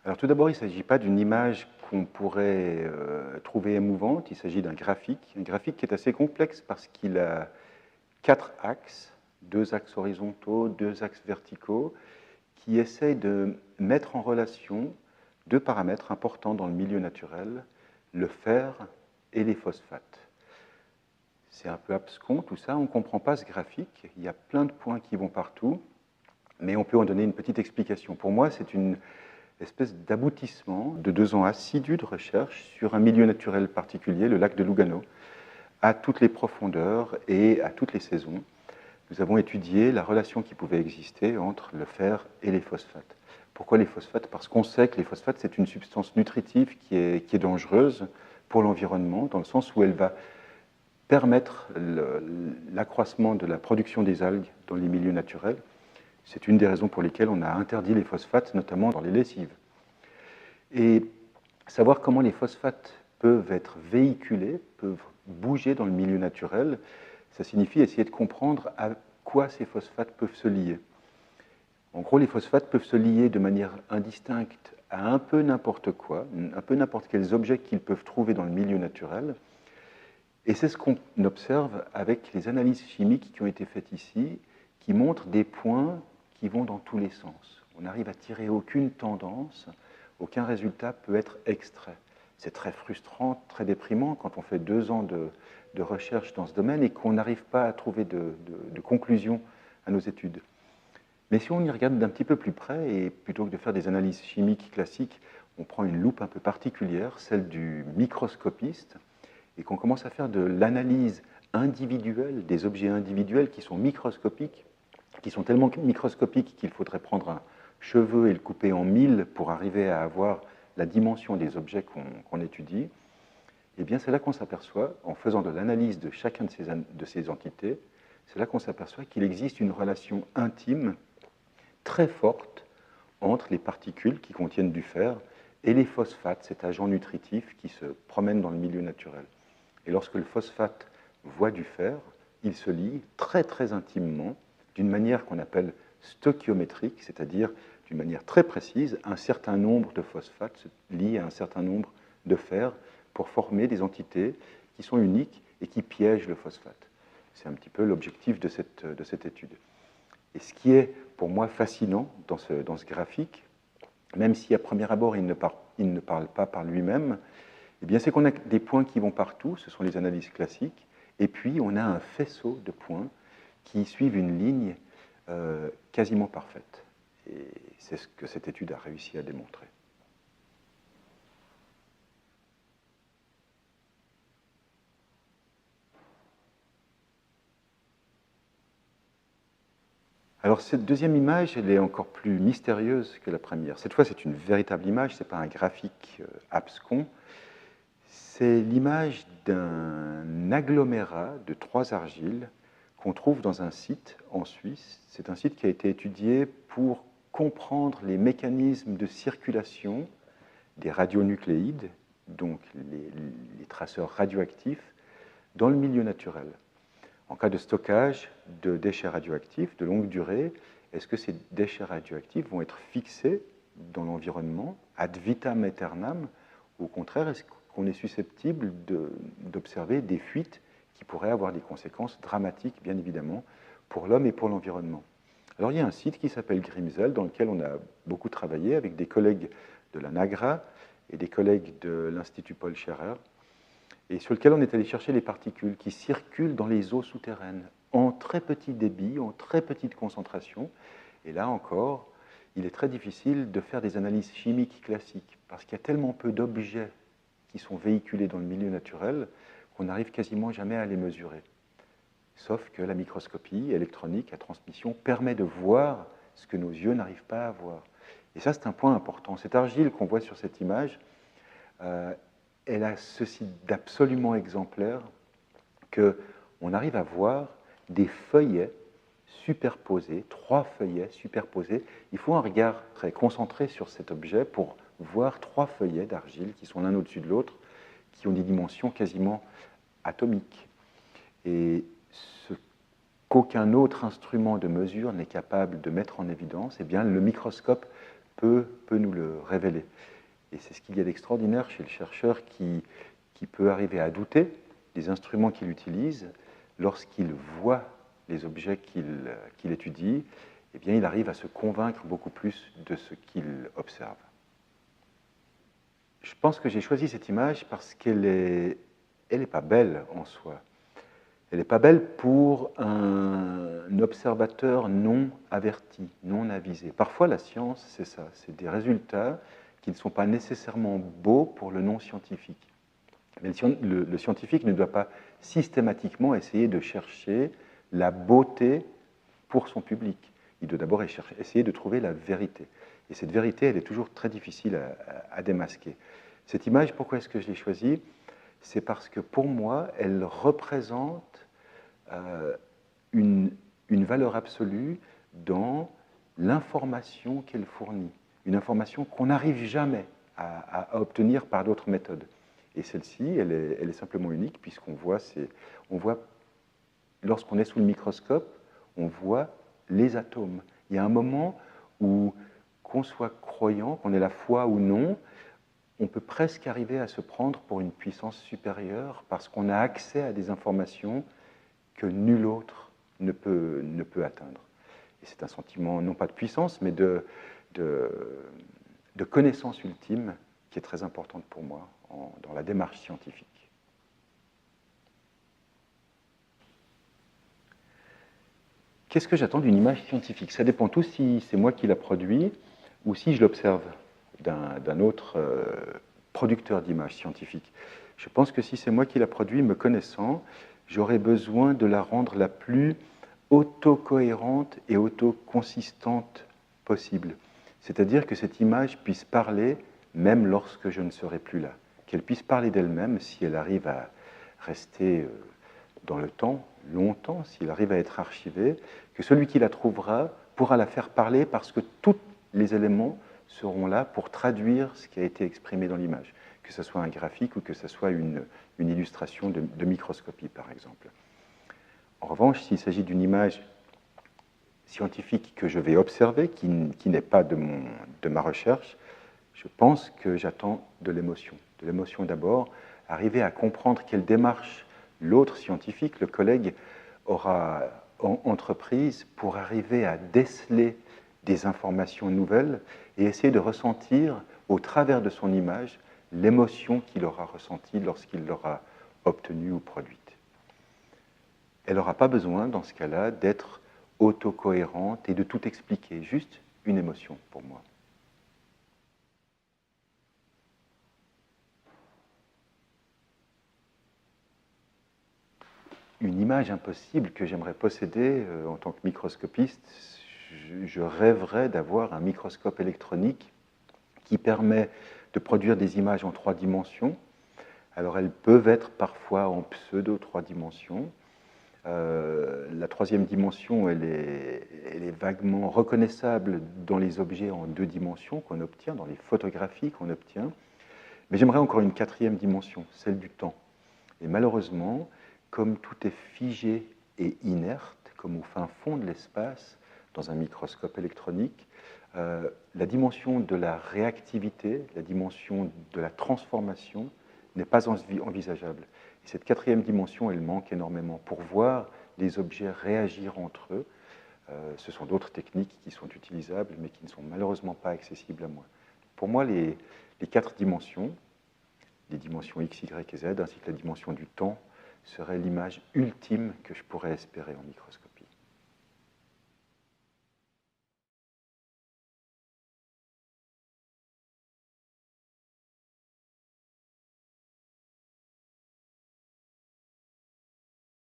Alors tout d'abord, il ne s'agit pas d'une image qu'on pourrait trouver émouvante, il s'agit d'un graphique qui est assez complexe parce qu'il a 4 axes, 2 axes horizontaux, 2 axes verticaux, qui essayent de mettre en relation 2 paramètres importants dans le milieu naturel, le fer et les phosphates. C'est un peu abscon tout ça, on ne comprend pas ce graphique, il y a plein de points qui vont partout, mais on peut en donner une petite explication. Pour moi, c'est une espèce d'aboutissement de 2 ans assidus de recherche sur un milieu naturel particulier, le lac de Lugano, à toutes les profondeurs et à toutes les saisons. Nous avons étudié la relation qui pouvait exister entre le fer et les phosphates. Pourquoi les phosphates? Parce qu'on sait que les phosphates, c'est une substance nutritive qui est dangereuse pour l'environnement, dans le sens où elle va permettre l'accroissement de la production des algues dans les milieux naturels. C'est une des raisons pour lesquelles on a interdit les phosphates, notamment dans les lessives. Et savoir comment les phosphates peuvent être véhiculés, peuvent bouger dans le milieu naturel, ça signifie essayer de comprendre à quoi ces phosphates peuvent se lier. En gros, les phosphates peuvent se lier de manière indistincte à un peu n'importe quoi, un peu n'importe quels objets qu'ils peuvent trouver dans le milieu naturel. Et c'est ce qu'on observe avec les analyses chimiques qui ont été faites ici, qui montrent des points qui vont dans tous les sens. On n'arrive à tirer aucune tendance, aucun résultat peut être extrait. C'est très frustrant, très déprimant quand on fait 2 ans de recherche dans ce domaine et qu'on n'arrive pas à trouver de conclusion à nos études. Mais si on y regarde d'un petit peu plus près, et plutôt que de faire des analyses chimiques classiques, on prend une loupe un peu particulière, celle du microscopiste, et qu'on commence à faire de l'analyse individuelle, des objets individuels qui sont microscopiques, qui sont tellement microscopiques qu'il faudrait prendre un cheveu et le couper en 1000 pour arriver à avoir la dimension des objets qu'on étudie, et bien c'est là qu'on s'aperçoit, en faisant de l'analyse de chacune de ces entités, c'est là qu'on s'aperçoit qu'il existe une relation intime très forte entre les particules qui contiennent du fer et les phosphates, cet agent nutritif qui se promène dans le milieu naturel. Et lorsque le phosphate voit du fer, il se lie très très intimement, d'une manière qu'on appelle stoichiométrique, c'est-à-dire d'une manière très précise, un certain nombre de phosphates se lient à un certain nombre de fer pour former des entités qui sont uniques et qui piègent le phosphate. C'est un petit peu l'objectif de cette étude. Et ce qui est pour moi fascinant dans ce graphique, même si à premier abord il ne parle pas par lui-même, eh bien c'est qu'on a des points qui vont partout, ce sont les analyses classiques, et puis on a un faisceau de points qui suivent une ligne quasiment parfaite. Et c'est ce que cette étude a réussi à démontrer. Alors cette deuxième image, elle est encore plus mystérieuse que la première. Cette fois, c'est une véritable image, ce n'est pas un graphique abscon. C'est l'image d'un agglomérat de 3 argiles qu'on trouve dans un site en Suisse. C'est un site qui a été étudié pour comprendre les mécanismes de circulation des radionucléides, donc les traceurs radioactifs, dans le milieu naturel. En cas de stockage de déchets radioactifs de longue durée, est-ce que ces déchets radioactifs vont être fixés dans l'environnement ad vitam aeternam, ou au contraire, est-ce qu'on est susceptible d'observer des fuites qui pourraient avoir des conséquences dramatiques, bien évidemment, pour l'homme et pour l'environnement? Alors il y a un site qui s'appelle Grimsel, dans lequel on a beaucoup travaillé avec des collègues de la NAGRA et des collègues de l'Institut Paul Scherrer, et sur lequel on est allé chercher les particules qui circulent dans les eaux souterraines, en très petit débit, en très petite concentration. Et là encore, il est très difficile de faire des analyses chimiques classiques, parce qu'il y a tellement peu d'objets qui sont véhiculés dans le milieu naturel qu'on n'arrive quasiment jamais à les mesurer. Sauf que la microscopie électronique à transmission permet de voir ce que nos yeux n'arrivent pas à voir. Et ça, c'est un point important. Cette argile qu'on voit sur cette image, elle a ceci d'absolument exemplaire qu'on arrive à voir des feuillets superposés, 3 feuillets superposés. Il faut un regard très concentré sur cet objet pour voir 3 feuillets d'argile qui sont l'un au-dessus de l'autre, qui ont des dimensions quasiment atomiques. Et ce qu'aucun autre instrument de mesure n'est capable de mettre en évidence, eh bien, le microscope peut nous le révéler. Et c'est ce qu'il y a d'extraordinaire chez le chercheur qui peut arriver à douter des instruments qu'il utilise. Lorsqu'il voit les objets qu'il étudie, eh bien, il arrive à se convaincre beaucoup plus de ce qu'il observe. Je pense que j'ai choisi cette image parce qu'elle est pas belle en soi. Elle n'est pas belle pour un observateur non averti, non avisé. Parfois, la science, c'est ça, c'est des résultats qui ne sont pas nécessairement beaux pour le non-scientifique. Mais le scientifique ne doit pas systématiquement essayer de chercher la beauté pour son public. Il doit d'abord essayer de trouver la vérité. Et cette vérité, elle est toujours très difficile à démasquer. Cette image, pourquoi est-ce que je l'ai choisie? C'est parce que pour moi, elle représente une valeur absolue dans l'information qu'elle fournit. Une information qu'on n'arrive jamais à obtenir par d'autres méthodes. Et celle-ci, elle est simplement unique puisqu'on voit, lorsqu'on est sous le microscope, on voit les atomes. Il y a un moment où, qu'on soit croyant, qu'on ait la foi ou non, on peut presque arriver à se prendre pour une puissance supérieure parce qu'on a accès à des informations que nul autre ne peut atteindre. Et c'est un sentiment, non pas de puissance, mais de connaissance ultime qui est très importante pour moi dans la démarche scientifique. Qu'est-ce que j'attends d'une image scientifique? Ça dépend tout si c'est moi qui la produis ou si je l'observe d'un autre producteur d'images scientifiques. Je pense que si c'est moi qui la produis, me connaissant, j'aurais besoin de la rendre la plus autocohérente et autoconsistante possible. C'est-à-dire que cette image puisse parler même lorsque je ne serai plus là. Qu'elle puisse parler d'elle-même si elle arrive à rester dans le temps, longtemps, si elle arrive à être archivée, que celui qui la trouvera pourra la faire parler parce que tous les éléments seront là pour traduire ce qui a été exprimé dans l'image, que ce soit un graphique ou que ce soit une illustration de microscopie, par exemple. En revanche, s'il s'agit d'une image scientifique que je vais observer, qui n'est pas de ma recherche, je pense que j'attends de l'émotion. De l'émotion d'abord, arriver à comprendre quelle démarche l'autre scientifique, le collègue, aura entreprise pour arriver à déceler des informations nouvelles et essayer de ressentir, au travers de son image, l'émotion qu'il aura ressentie lorsqu'il l'aura obtenue ou produite. Elle n'aura pas besoin, dans ce cas-là, d'être autocohérente et de tout expliquer, juste une émotion pour moi. Une image impossible que j'aimerais posséder en tant que microscopiste, je rêverais d'avoir un microscope électronique qui permet de produire des images en 3 dimensions. Alors elles peuvent être parfois en pseudo-3 dimensions. La 3e dimension, elle est vaguement reconnaissable dans les objets en 2 dimensions qu'on obtient, dans les photographies qu'on obtient. Mais j'aimerais encore une 4e dimension, celle du temps. Et malheureusement, comme tout est figé et inerte, comme au fin fond de l'espace, dans un microscope électronique, la dimension de la réactivité, la dimension de la transformation n'est pas envisageable. Et cette 4e dimension, elle manque énormément. Pour voir les objets réagir entre eux, ce sont d'autres techniques qui sont utilisables, mais qui ne sont malheureusement pas accessibles à moi. Pour moi, les 4 dimensions, les dimensions X, Y et Z, ainsi que la dimension du temps, serait l'image ultime que je pourrais espérer en microscope.